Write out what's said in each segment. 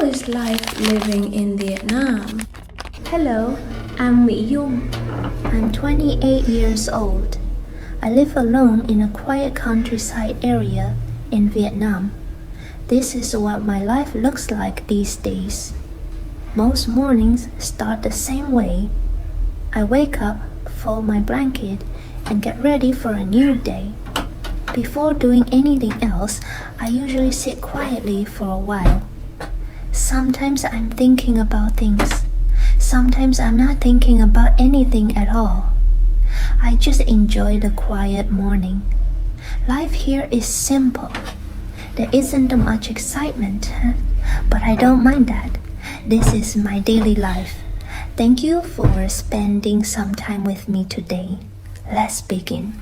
is life living in Vietnam? Hello, I'm Mỹ Dung. I'm 28 years old. I live alone in a quiet countryside area in Vietnam. This is what my life looks like these days. Most mornings start the same way. I wake up, fold my blanket, and get ready for a new day. Before doing anything else, I usually sit quietly for a while. Sometimes I'm thinking about things. Sometimes I'm not thinking about anything at all. I just enjoy the quiet morning. Life here is simple. There isn't much excitement, but I don't mind that. This is my daily life. Thank you for spending some time with me today. Let's begin.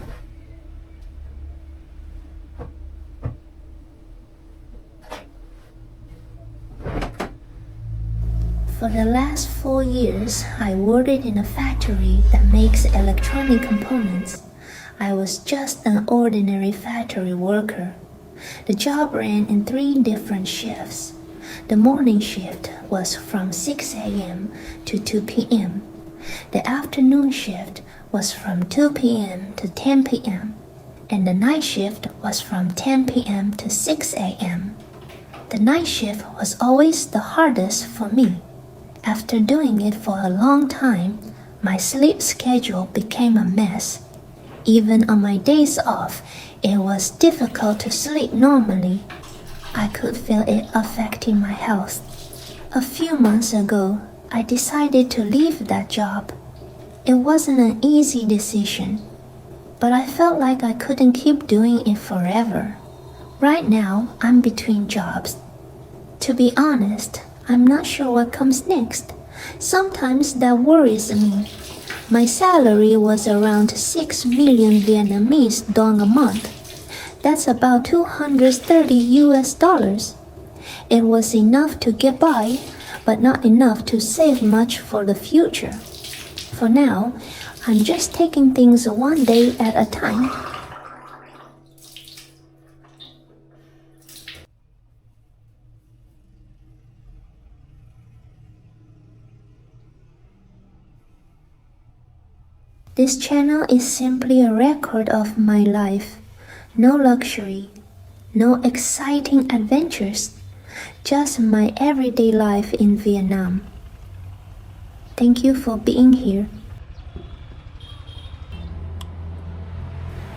For the last 4 years, I worked in a factory that makes electronic components. I was just an ordinary factory worker. The job ran in 3 different shifts. The morning shift was from 6 a.m. to 2 p.m. The afternoon shift was from 2 p.m. to 10 p.m. And the night shift was from 10 p.m. to 6 a.m. The night shift was always the hardest for me. After doing it for a long time, my sleep schedule became a mess. Even on my days off, it was difficult to sleep normally. I could feel it affecting my health. A few months ago, I decided to leave that job. It wasn't an easy decision, but I felt like I couldn't keep doing it forever. Right now, I'm between jobs. To be honest, I'm not sure what comes next. Sometimes that worries me. My salary was around 6 million Vietnamese dong a month. That's about $230. It was enough to get by, but not enough to save much for the future. For now, I'm just taking things one day at a time. This channel is simply a record of my life. No luxury, no exciting adventures, just my everyday life in Vietnam. Thank you for being here.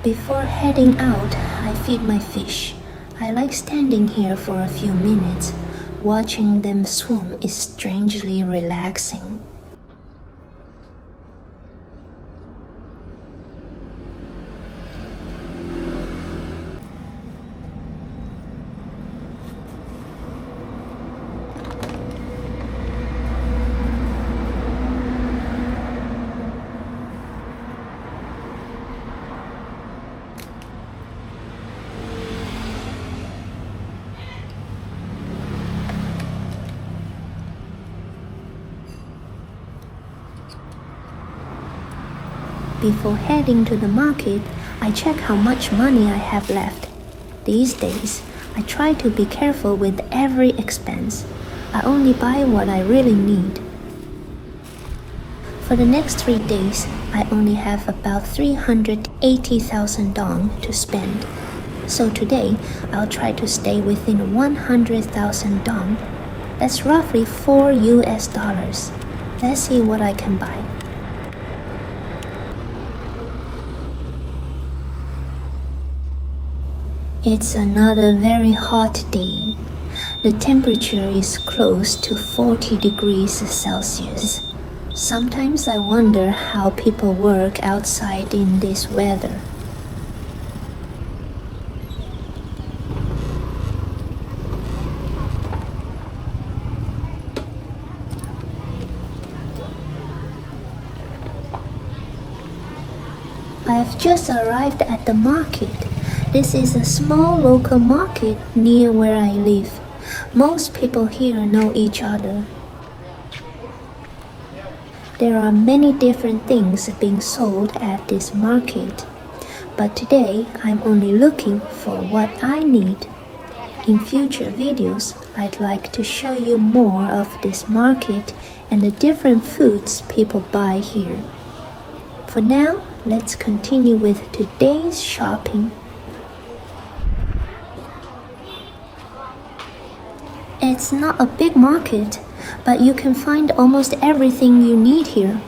Before heading out, I feed my fish. I like standing here for a few minutes. Watching them swim is strangely relaxing. Before heading to the market, I check how much money I have left. These days, I try to be careful with every expense. I only buy what I really need. For the next 3 days, I only have about 380,000 dong to spend. So today, I'll try to stay within 100,000 dong. That's roughly $4. Let's see what I can buy. It's another very hot day. The temperature is close to 40 degrees Celsius. Sometimes I wonder how people work outside in this weather. I've just arrived at the market. This is a small local market near where I live. Most people here know each other. There are many different things being sold at this market, but today I'm only looking for what I need. In future videos, I'd like to show you more of this market and the different foods people buy here. For now, let's continue with today's shopping. It's not a big market, but you can find almost everything you need here.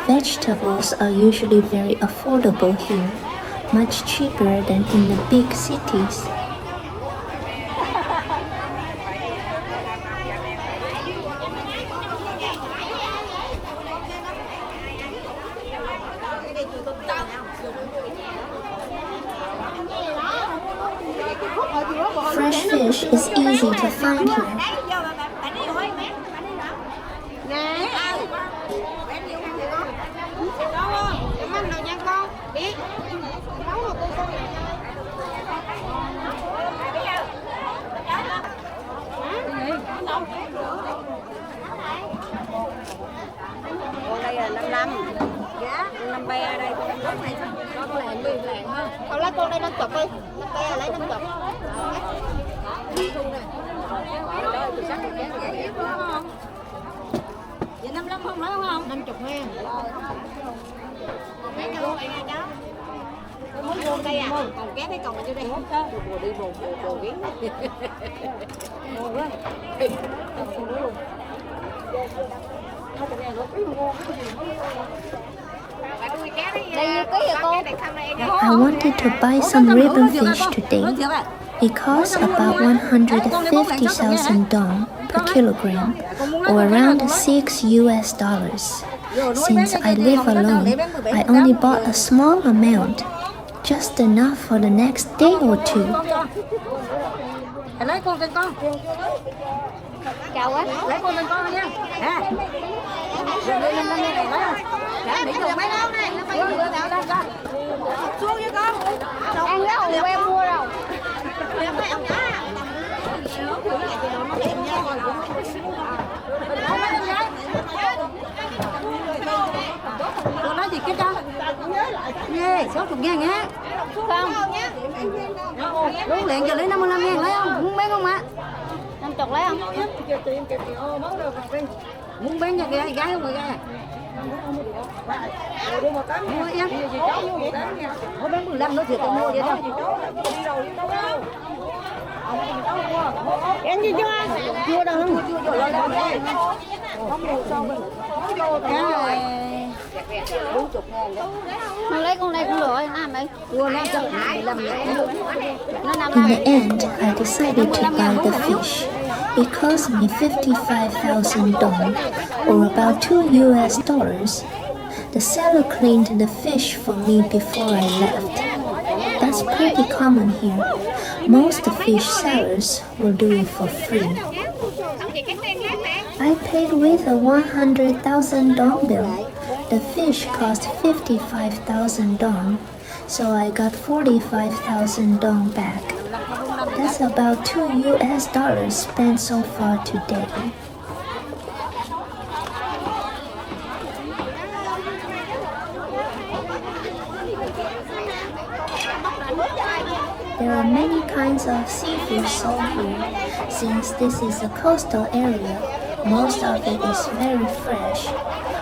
Vegetables are usually very affordable here, much cheaper than in the big cities. Fresh fish is easy to find here. Còn đây là 55. Dạ. 50 ở đây con này có lẻ 10 lẻ hơn. Thôi lấy con đây 50 đi. 50 lấy 50. Thu này. Rồi tôi sắp được vậy không? Vậy 55 không lấy không? 50 ngàn. Mấy đâu vậy đó? Tôi muốn vô đây à? Còn ké thấy còn ở chỗ đây. Bồ đi bồ biến. Ngon quá. I wanted to buy some ribbon fish today. It costs about 150,000 dong per kilogram, or around $6. Since I live alone, I only bought a small amount, just enough for the next day or two. Lấy con con. Chào á, lấy con nha. Ha. Rồi lên lên này lấy không? Đã để dùng mấy đâu này, nó phải vừa tạo ra con. Xuống với con. Ăn cái hồn quen mua rồi. Em phải ăn cá. Con nói gì kia con? Nghe, 60 ngàn nhé. Không. Đúng liền giờ lấy 55 ngàn lấy không? Muốn bán không ạ? 50 lấy không? Muốn bán cho gái không người gái? Mua em. Có bán 15 nữa thì tôi mua vậy thôi. Em gì chưa? Chưa đâu. Không được sao mình. 40 ngàn đó. Con lấy con đây cũng được rồi, làm đi. Mua nó cho 15 ngàn. In the end, I decided to buy the fish. It cost me 55,000 dong, or about $2. The seller cleaned the fish for me before I left. That's pretty common here. Most fish sellers will do it for free. I paid with a 100,000 dong bill. The fish cost 55,000 dong, so I got 45,000 dong back. That's about $2 spent so far today. There are many kinds of seafood sold here. Since this is a coastal area, most of it is very fresh.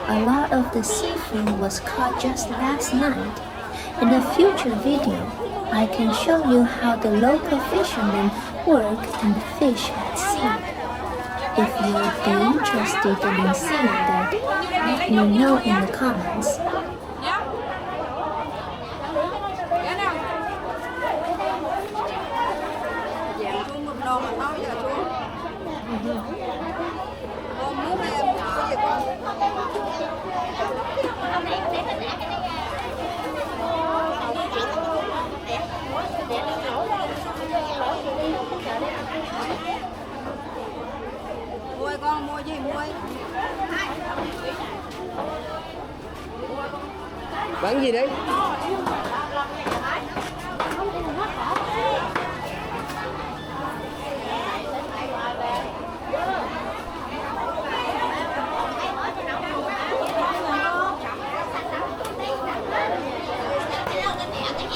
A lot of the seafood was caught just last night. In a future video, I can show you how the local fishermen work and fish at sea. If you would be interested in seeing that, let me know in the comments. đồ mà thôi giờ xuống. Con nước hay em có gì con? Mua con mua gì mua? Bán gì đấy?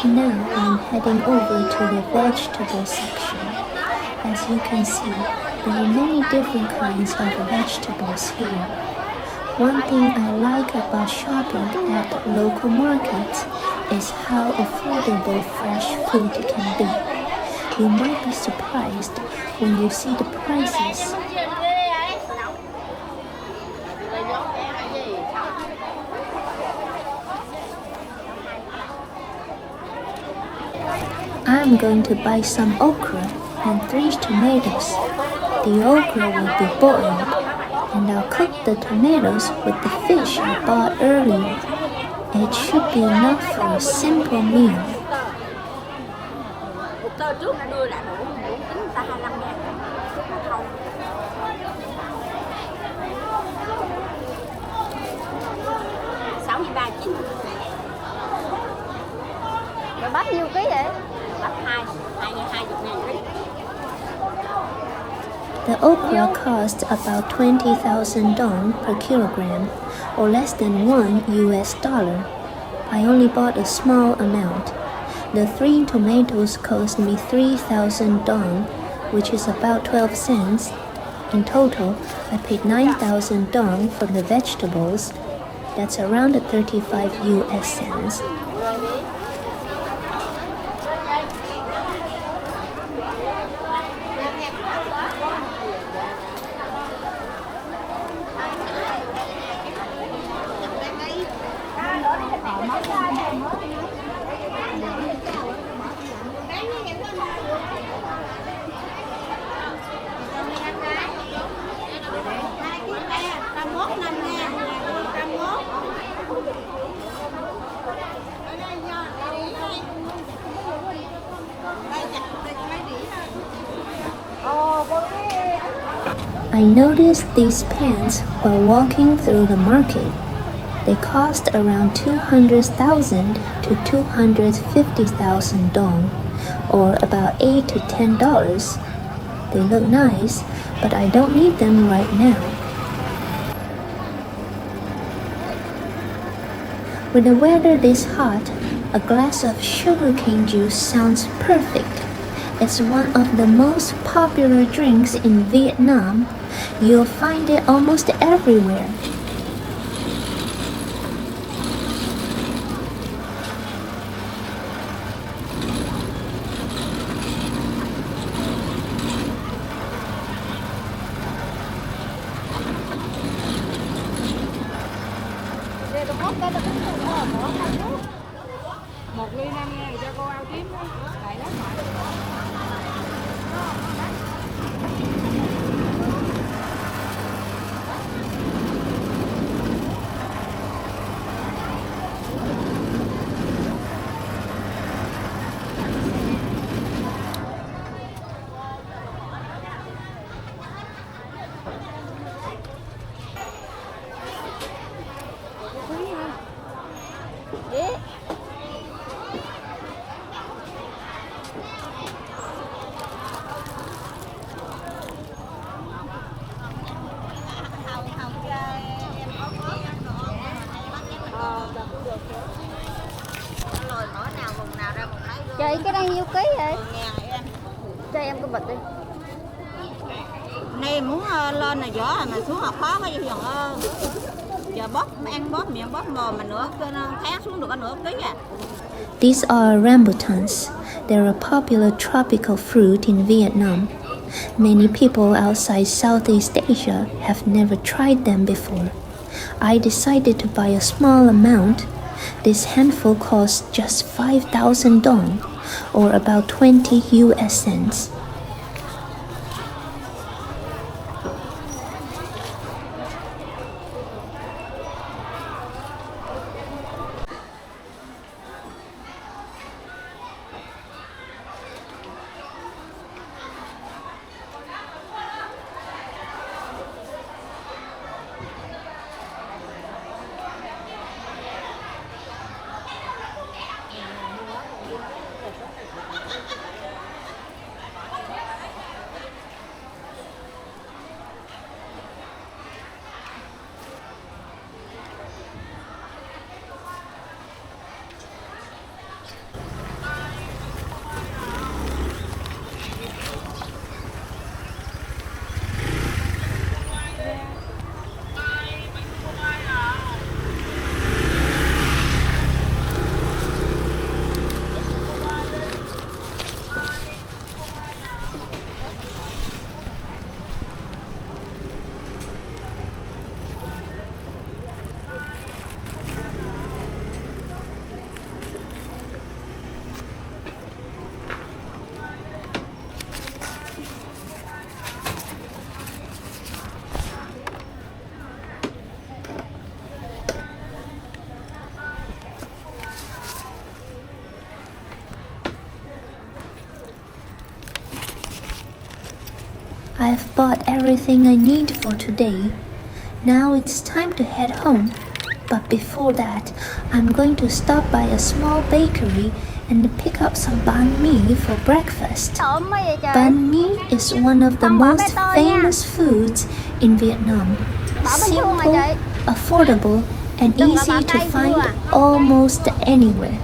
Now I'm heading over to the vegetable section. As you can see, there are many different kinds of vegetables here. One thing I like about shopping at local markets is how affordable fresh food can be. You might be surprised when you see the prices. I'm going to buy some okra and 3 tomatoes. The okra will be boiled, and I'll cook the tomatoes with the fish I bought earlier. It should be enough for a simple meal. Một tơ trước đã đưa lại đủ tính ta 25 ngàn. Không. Rồi bắp nhiêu ký vậy? Bắp 20 ngàn ký. The okra cost about 20,000 dong per kilogram, or less than $1. I only bought a small amount. The 3 tomatoes cost me 3,000 dong, which is about 12 cents. In total, I paid 9,000 dong for the vegetables. That's around 35 US cents. I noticed these pants while walking through the market. They cost around 200,000 to 250,000 dong, or about $8 to $10. They look nice, but I don't need them right now. With the weather this hot, a glass of sugarcane juice sounds perfect. It's one of the most popular drinks in Vietnam. You'll find it almost everywhere. Một ly 5 ngàn cho cô ao tím đấy. Đấy lắm. Chị cái đây nhiêu ký vậy? Cho em cái bịch đi. Này muốn lên là gió mà xuống học khó quá vậy ơi. Giờ bóp ăn bóp miệng bóp mồm mà nữa thét xuống được nửa ký à. These are rambutans. They're a popular tropical fruit in Vietnam. Many people outside Southeast Asia have never tried them before. I decided to buy a small amount. This handful costs just 5,000 dong, or about 20 US cents. I've bought everything I need for today. Now it's time to head home. But before that, I'm going to stop by a small bakery and pick up some banh mi for breakfast. Ổn quá vậy trời. Banh mi is one of the Không bỏ most bê tôi nha. famous foods in Vietnam. Bỏ bên chuông rồi Simple, chị. affordable, and Đừng có easy bỏ to tay find vô à. almost anywhere.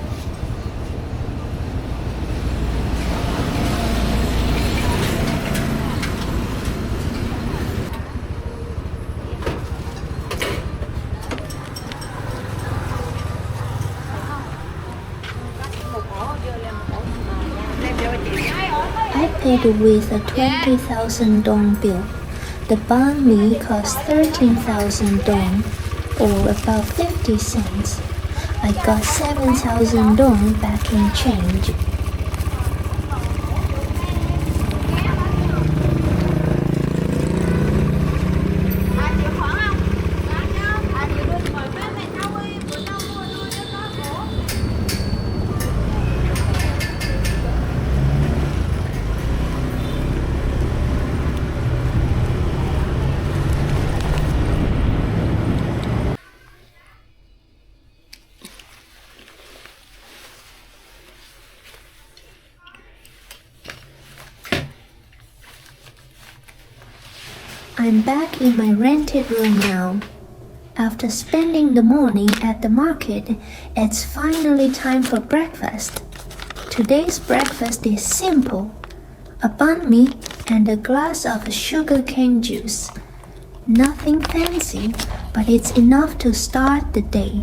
I paid with a 20,000 dong bill. The banh mi cost 13,000 dong, or about 50 cents. I got 7,000 dong back in change. I'm back in my rented room now. After spending the morning at the market, it's finally time for breakfast. Today's breakfast is simple: a banh mi and a glass of sugarcane juice. Nothing fancy, but it's enough to start the day.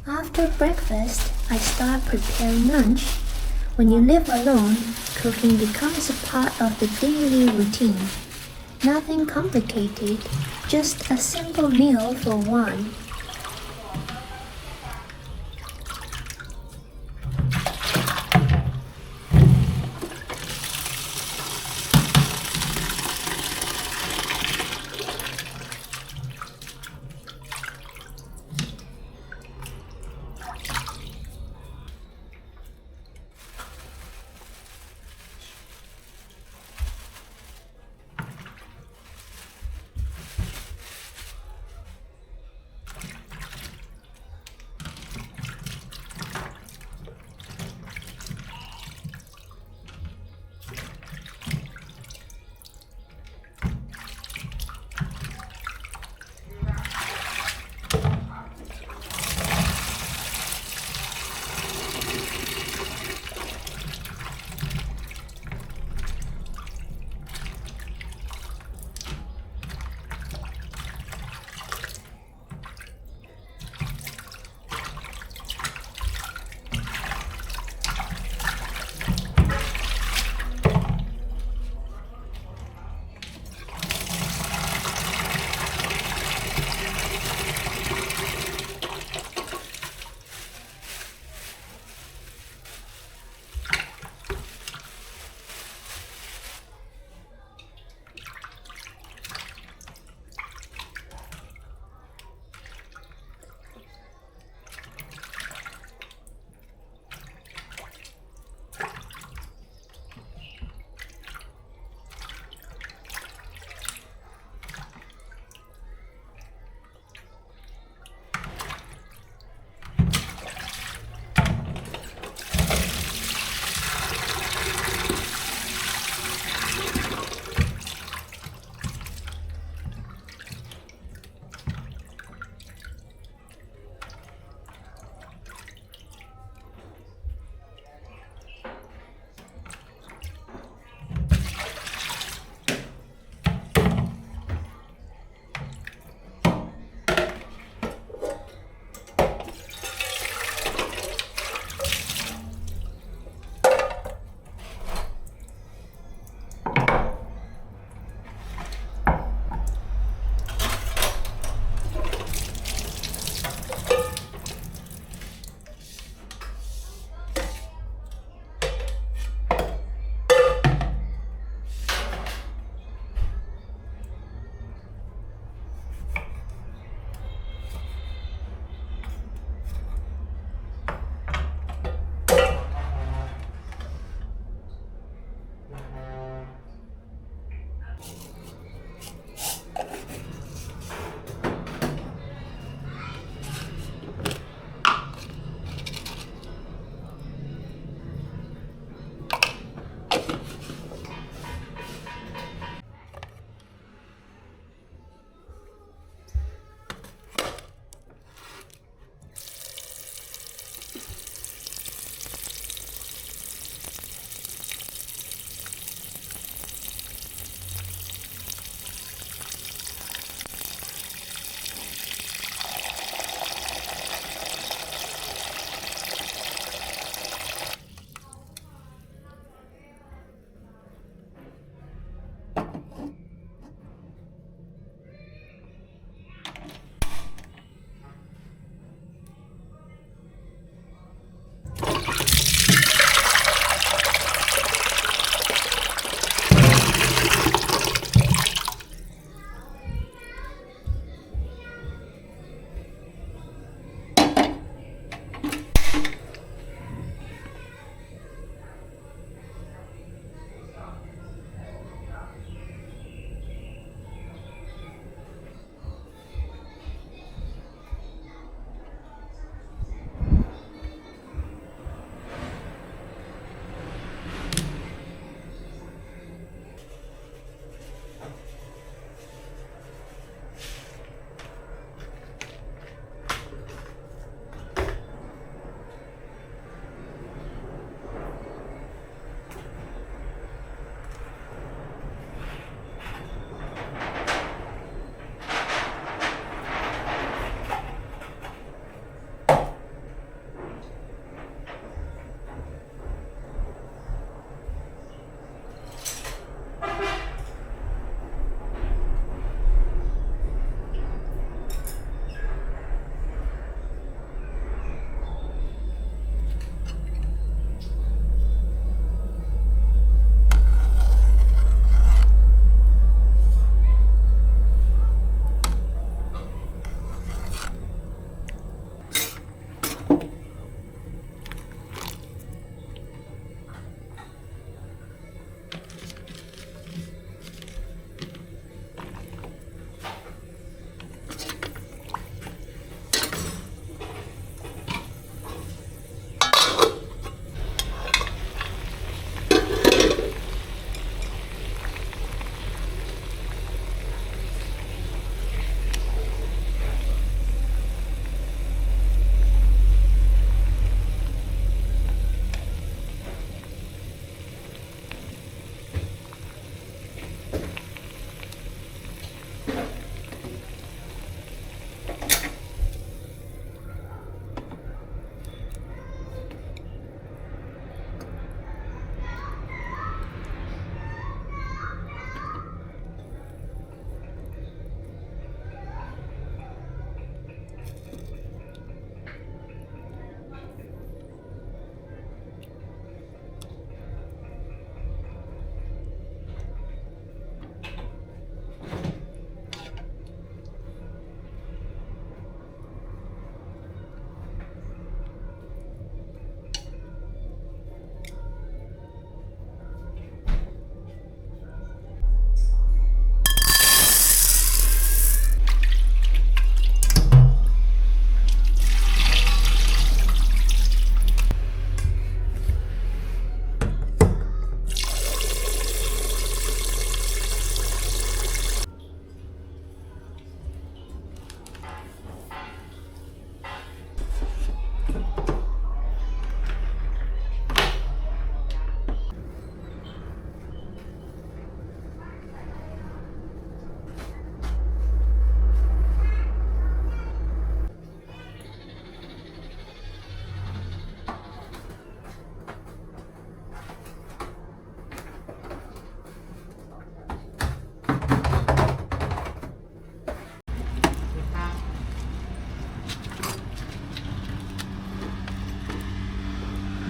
After breakfast, I start preparing lunch. When you live alone, cooking becomes a part of the daily routine. Nothing complicated, just a simple meal for one.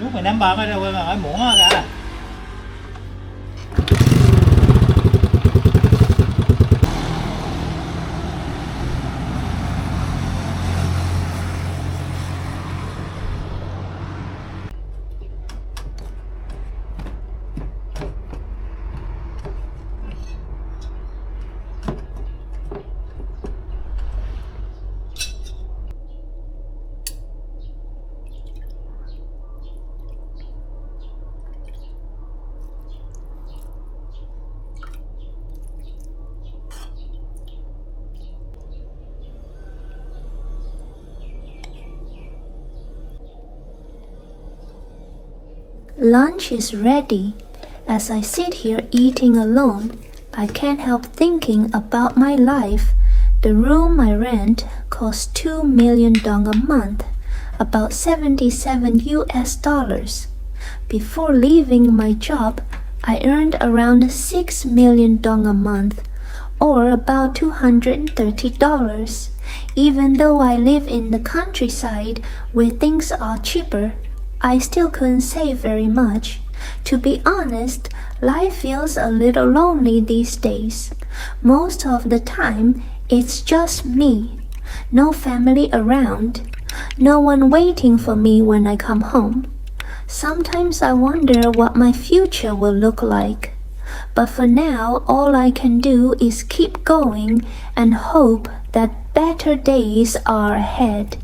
lúc mày ném bờ mày đâu mà hỏi muộn á kìa. Lunch is ready. As I sit here eating alone, I can't help thinking about my life. The room I rent costs $2 million a month, about 77 US dollars. Before leaving my job, I earned around $6 million a month, or about $230. Even though I live in the countryside where things are cheaper, I still couldn't save very much. To be honest, life feels a little lonely these days. Most of the time, it's just me. No family around. No one waiting for me when I come home. Sometimes I wonder what my future will look like. But for now, all I can do is keep going and hope that better days are ahead.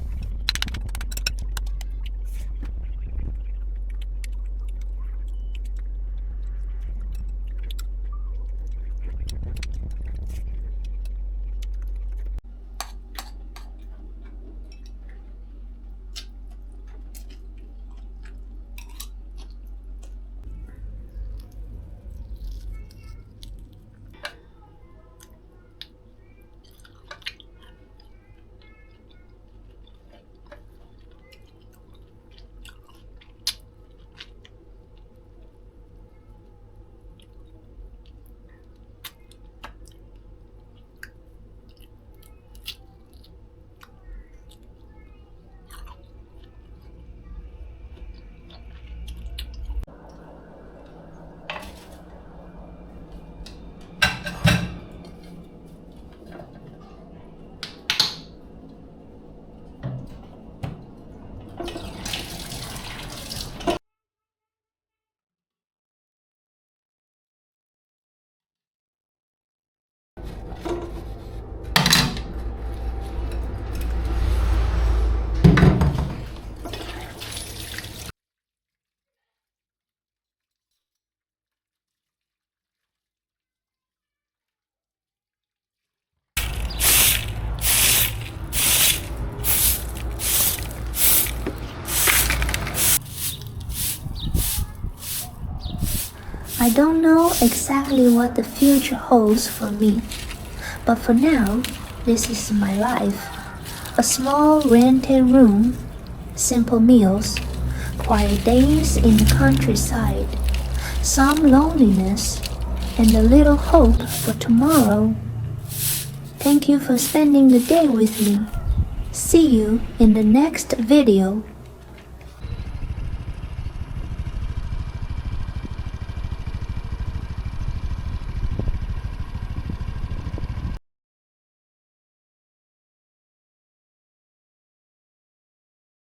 I don't know exactly what the future holds for me, but for now, this is my life. A small rented room, simple meals, quiet days in the countryside, some loneliness, and a little hope for tomorrow. Thank you for spending the day with me. See you in the next video.